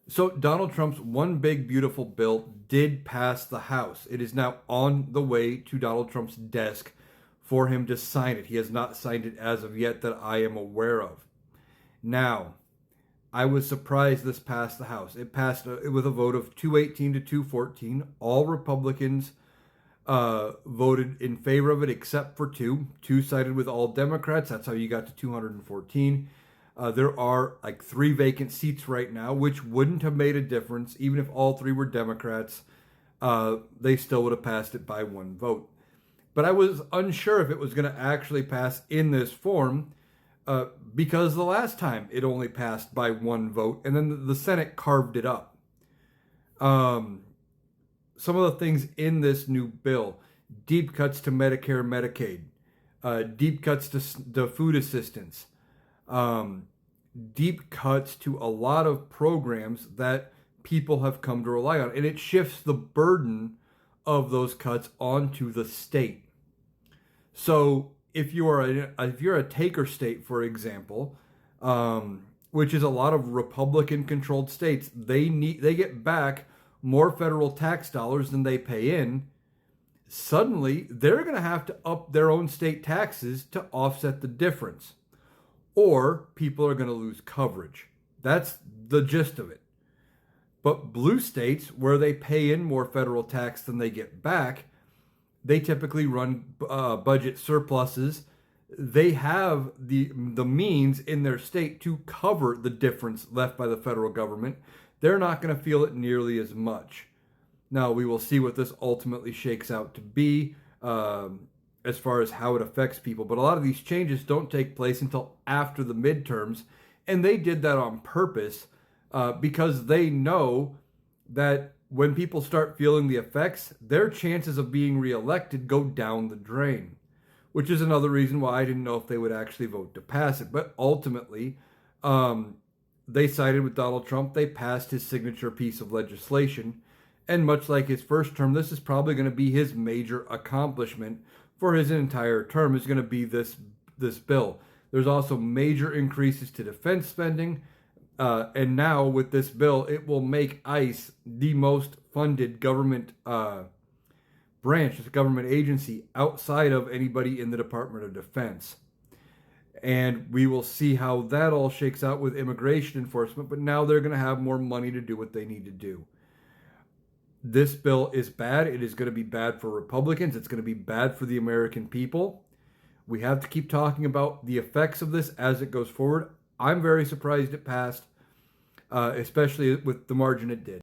So Donald Trump's one big beautiful bill did pass the House. It is now on the way to Donald Trump's desk for him to sign it. He has not signed it as of yet that I am aware of. Now, I was surprised this passed the House. It passed with a vote of 218 to 214. All Republicans voted in favor of it except for two. Two sided with all Democrats. That's how you got to 214. There are like three vacant seats right now, which wouldn't have made a difference. Even if all three were Democrats, they still would have passed it by one vote. But I was unsure if it was going to actually pass in this form because the last time it only passed by one vote, and then the Senate carved it up. Um, some of the things in this new bill: deep cuts to Medicare and Medicaid, deep cuts to food assistance, um, deep cuts to a lot of programs that people have come to rely on. And it shifts the burden of those cuts onto the state. So if you're a taker state, for example, which is a lot of Republican controlled states, they get back more federal tax dollars than they pay in. Suddenly, they're going to have to up their own state taxes to offset the difference, or people are going to lose coverage. That's the gist of it. But blue states, where they pay in more federal tax than they get back, they typically run budget surpluses. They have the means in their state to cover the difference left by the federal government. They're not going to feel it nearly as much. Now, we will see what this ultimately shakes out to be as far as how it affects people. But a lot of these changes don't take place until after the midterms. And they did that on purpose because they know that when people start feeling the effects, their chances of being reelected go down the drain, which is another reason why I didn't know if they would actually vote to pass it. But ultimately, they sided with Donald Trump. They passed his signature piece of legislation. And much like his first term, this is probably going to be his major accomplishment for his entire term, is going to be this bill. There's also major increases to defense spending. And now with this bill, it will make ICE the most funded government branch, the government agency outside of anybody in the Department of Defense. And we will see how that all shakes out with immigration enforcement. But now they're going to have more money to do what they need to do. This bill is bad. It is going to be bad for Republicans. It's going to be bad for the American people. We have to keep talking about the effects of this as it goes forward. I'm very surprised it passed, especially with the margin it did.